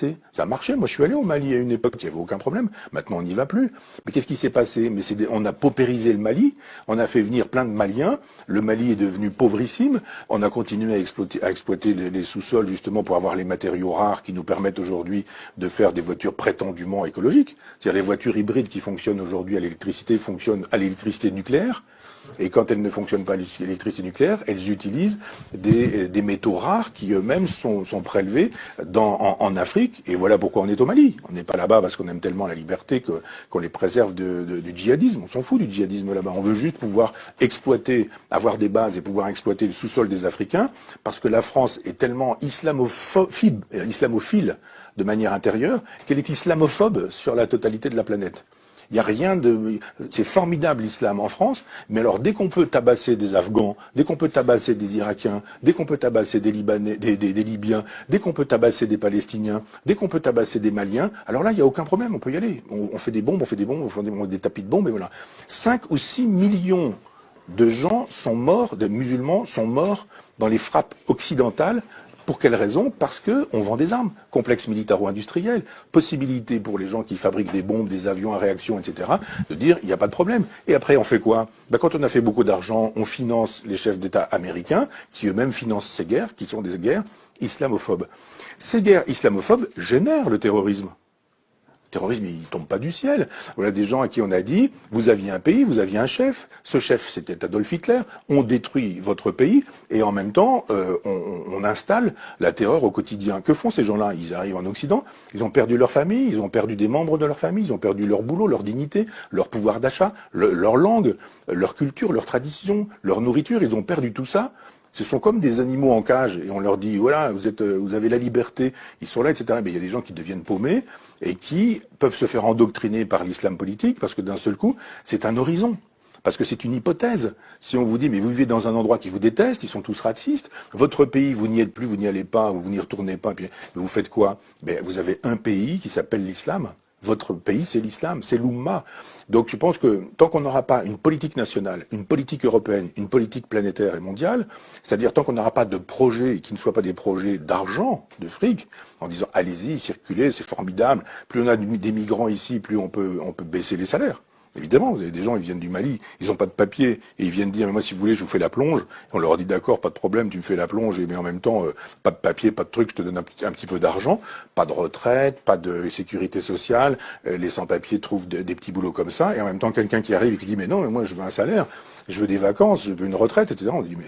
liberté. Ça a marché. Moi, je suis allé au Mali à une époque, il n'y avait aucun problème. Maintenant, on n'y va plus. Mais qu'est-ce qui s'est passé? Mais on a paupérisé le Mali. On a fait venir plein de Maliens. Le Mali est devenu pauvrissime. On a continué à exploiter les sous-sols justement pour avoir les matériaux rares qui nous permettent aujourd'hui de faire des voitures prétendument écologiques. C'est-à-dire les voitures hybrides qui fonctionnent aujourd'hui à l'électricité fonctionnent à l'électricité nucléaire. Et quand elles ne fonctionnent pas à l'électricité nucléaire, elles utilisent des métaux rares qui eux-mêmes sont prélevés en Afrique. Et voilà pourquoi on est au Mali. On n'est pas là-bas parce qu'on aime tellement la liberté qu'on les préserve du djihadisme. On s'en fout du djihadisme là-bas. On veut juste pouvoir exploiter, avoir des bases et pouvoir exploiter le sous-sol des Africains parce que la France est tellement islamophile de manière intérieure qu'elle est islamophobe sur la totalité de la planète. Il n'y a rien de... C'est formidable l'islam en France, mais alors dès qu'on peut tabasser des Afghans, dès qu'on peut tabasser des Irakiens, dès qu'on peut tabasser des Libanais, des Libyens, dès qu'on peut tabasser des Palestiniens, dès qu'on peut tabasser des Maliens, alors là, il n'y a aucun problème, on peut y aller. On fait des bombes, on fait des tapis de bombes, et voilà. 5 ou 6 millions de gens sont morts, de musulmans sont morts dans les frappes occidentales. Pour quelle raison? Parce qu'on vend des armes. Complexe militaro-industriel, possibilité pour les gens qui fabriquent des bombes, des avions à réaction, etc., de dire il n'y a pas de problème. Et après, on fait quoi? Quand on a fait beaucoup d'argent, on finance les chefs d'État américains, qui eux-mêmes financent ces guerres, qui sont des guerres islamophobes. Ces guerres islamophobes génèrent le terrorisme. Le terrorisme, il tombe pas du ciel. Voilà des gens à qui on a dit, vous aviez un pays, vous aviez un chef. Ce chef, c'était Adolf Hitler. On détruit votre pays et en même temps, on installe la terreur au quotidien. Que font ces gens-là? Ils arrivent en Occident, ils ont perdu leur famille, ils ont perdu des membres de leur famille, ils ont perdu leur boulot, leur dignité, leur pouvoir d'achat, leur langue, leur culture, leur tradition, leur nourriture. Ils ont perdu tout ça. Ce sont comme des animaux en cage et on leur dit voilà vous avez la liberté, ils sont là, etc. Mais il y a des gens qui deviennent paumés et qui peuvent se faire endoctriner par l'islam politique parce que d'un seul coup c'est un horizon. Parce que c'est une hypothèse. Si on vous dit, mais vous vivez dans un endroit qui vous déteste, ils sont tous racistes, votre pays, vous n'y êtes plus, vous n'y allez pas, vous n'y retournez pas, puis vous faites quoi? Vous avez un pays qui s'appelle l'islam. Votre pays, c'est l'islam, c'est l'Oumma. Donc je pense que tant qu'on n'aura pas une politique nationale, une politique européenne, une politique planétaire et mondiale, c'est-à-dire tant qu'on n'aura pas de projets qui ne soient pas des projets d'argent, de fric, en disant allez-y, circulez, c'est formidable, plus on a des migrants ici, plus on peut baisser les salaires. Évidemment, vous avez des gens, ils viennent du Mali, ils n'ont pas de papier, et ils viennent dire, mais moi, si vous voulez, je vous fais la plonge. Et on leur dit, d'accord, pas de problème, tu me fais la plonge, mais en même temps, pas de papier, pas de truc, je te donne un petit peu d'argent, pas de retraite, pas de sécurité sociale, les sans-papiers trouvent des petits boulots comme ça, et en même temps, quelqu'un qui arrive et qui dit, mais non, mais moi, je veux un salaire, je veux des vacances, je veux une retraite, etc. On dit, mais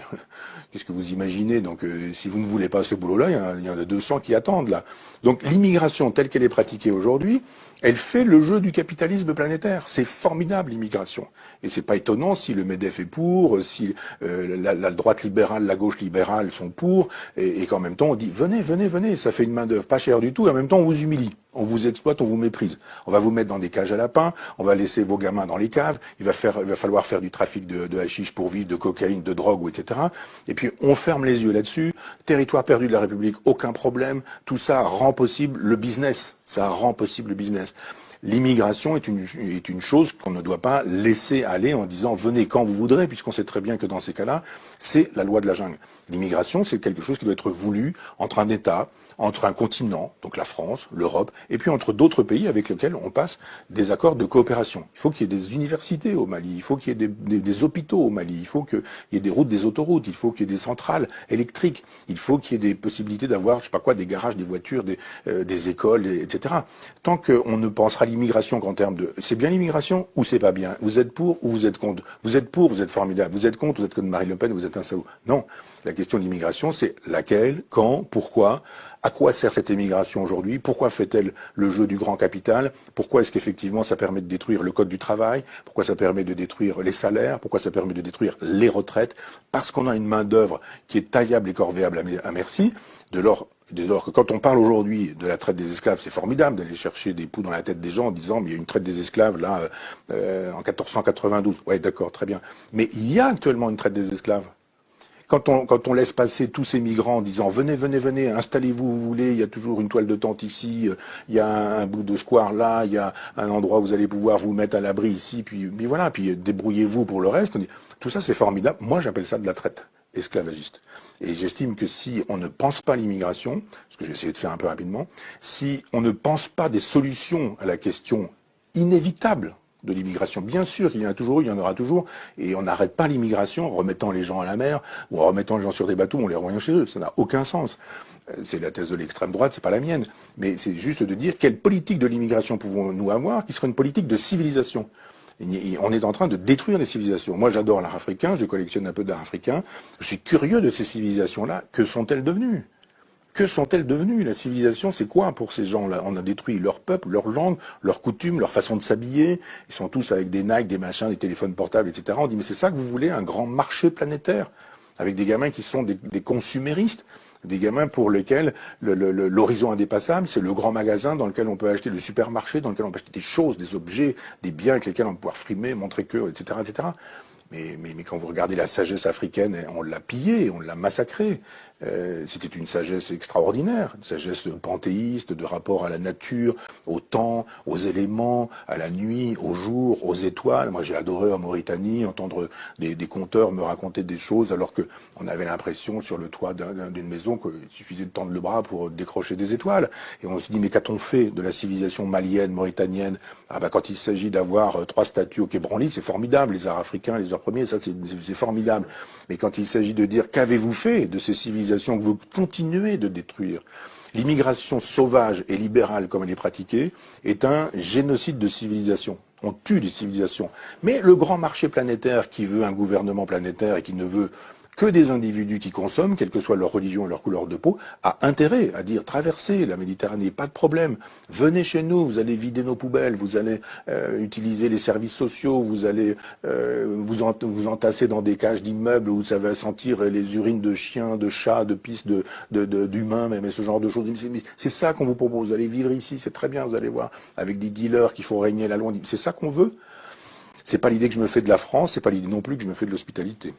qu'est-ce que vous imaginez? Donc, si vous ne voulez pas ce boulot-là, il y en a 200 qui attendent, là. Donc, l'immigration, telle qu'elle est pratiquée aujourd'hui, elle fait le jeu du capitalisme planétaire. C'est formidable, l'immigration. Et c'est pas étonnant si le MEDEF est pour, si la droite libérale, la gauche libérale sont pour, et qu'en même temps on dit venez, venez, venez, ça fait une main d'œuvre pas chère du tout, et en même temps on vous humilie, on vous exploite, on vous méprise. On va vous mettre dans des cages à lapins, on va laisser vos gamins dans les caves, il va falloir faire du trafic de hashish pour vivre, de cocaïne, de drogue, etc. Et puis on ferme les yeux là-dessus. Territoire perdu de la République, aucun problème. Tout ça rend possible le business. Ça rend possible le business. L'immigration est une chose qu'on ne doit pas laisser aller en disant venez quand vous voudrez, puisqu'on sait très bien que dans ces cas-là, c'est la loi de la jungle. L'immigration, c'est quelque chose qui doit être voulu entre un État, entre un continent, donc la France, l'Europe, et puis entre d'autres pays avec lesquels on passe des accords de coopération. Il faut qu'il y ait des universités au Mali, il faut qu'il y ait des hôpitaux au Mali, il faut qu'il y ait des routes, des autoroutes, il faut qu'il y ait des centrales électriques, il faut qu'il y ait des possibilités d'avoir, je sais pas quoi, des garages, des voitures, des écoles, etc. Tant qu'on ne pensera l'immigration qu'en termes de c'est bien l'immigration ou c'est pas bien, vous êtes pour ou vous êtes contre, vous êtes pour, vous êtes formidable, vous êtes contre, vous êtes comme Marine Le Pen, vous êtes un salaud. Non, la question de l'immigration, c'est laquelle, quand, pourquoi, à quoi sert cette immigration aujourd'hui, pourquoi fait-elle le jeu du grand capital, pourquoi est-ce qu'effectivement ça permet de détruire le code du travail, pourquoi ça permet de détruire les salaires, pourquoi ça permet de détruire les retraites, parce qu'on a une main d'œuvre qui est taillable et corvéable à merci, dès lors que quand on parle aujourd'hui de la traite des esclaves, c'est formidable d'aller chercher des poux dans la tête des gens en disant mais il y a une traite des esclaves là en 1492. Ouais, d'accord, très bien. Mais il y a actuellement une traite des esclaves. Quand on laisse passer tous ces migrants en disant venez, venez, venez, installez-vous où vous voulez, il y a toujours une toile de tente ici, il y a un bout de square là, il y a un endroit où vous allez pouvoir vous mettre à l'abri ici, puis voilà, puis débrouillez-vous pour le reste. Tout ça c'est formidable. Moi j'appelle ça de la traite. esclavagiste. Et j'estime que si on ne pense pas l'immigration, ce que j'ai essayé de faire un peu rapidement, si on ne pense pas des solutions à la question inévitable de l'immigration, bien sûr, il y en a toujours, il y en aura toujours, et on n'arrête pas l'immigration en remettant les gens à la mer, ou en remettant les gens sur des bateaux, on les renvoie chez eux, ça n'a aucun sens. C'est la thèse de l'extrême droite, c'est pas la mienne. Mais c'est juste de dire quelle politique de l'immigration pouvons-nous avoir qui serait une politique de civilisation. On est en train de détruire les civilisations. Moi, j'adore l'art africain, je collectionne un peu d'art africain. Je suis curieux de ces civilisations-là. Que sont-elles devenues? Que sont-elles devenues? La civilisation, c'est quoi pour ces gens-là? On a détruit leur peuple, leur langue, leurs coutumes, leur façon de s'habiller. Ils sont tous avec des Nike, des machins, des téléphones portables, etc. On dit, mais c'est ça que vous voulez, un grand marché planétaire? Avec des gamins qui sont des consuméristes, des gamins pour lesquels l'horizon indépassable, c'est le grand magasin dans lequel on peut acheter, le supermarché dans lequel on peut acheter des choses, des objets, des biens avec lesquels on peut pouvoir frimer, montrer que, etc., etc. Mais quand vous regardez la sagesse africaine, on l'a pillée, on l'a massacrée. C'était une sagesse extraordinaire, une sagesse panthéiste, de rapport à la nature, au temps, aux éléments, à la nuit, au jour, aux étoiles. Moi, j'ai adoré en Mauritanie entendre des conteurs me raconter des choses alors que on avait l'impression sur le toit d'une maison qu'il suffisait de tendre le bras pour décrocher des étoiles. Et on se dit, mais qu'a-t-on fait de la civilisation malienne, mauritanienne? Ah ben, quand il s'agit d'avoir 3 statues au Quai Branly, c'est formidable, les arts africains, les arts premiers, ça c'est formidable. Mais quand il s'agit de dire qu'avez-vous fait de ces civilisations que vous continuez de détruire? L'immigration sauvage et libérale, comme elle est pratiquée, est un génocide de civilisation. On tue les civilisations. Mais le grand marché planétaire qui veut un gouvernement planétaire et qui ne veut que des individus qui consomment, quelle que soit leur religion et leur couleur de peau, a intérêt à dire traversez la Méditerranée, pas de problème, venez chez nous, vous allez vider nos poubelles, vous allez utiliser les services sociaux, vous allez vous entasser dans des cages d'immeubles où ça va sentir les urines de chiens, de chats, de pisse, d'humains, même ce genre de choses. C'est ça qu'on vous propose, vous allez vivre ici, c'est très bien, vous allez voir, avec des dealers qui font régner la loi. C'est ça qu'on veut. C'est pas l'idée que je me fais de la France, c'est pas l'idée non plus que je me fais de l'hospitalité.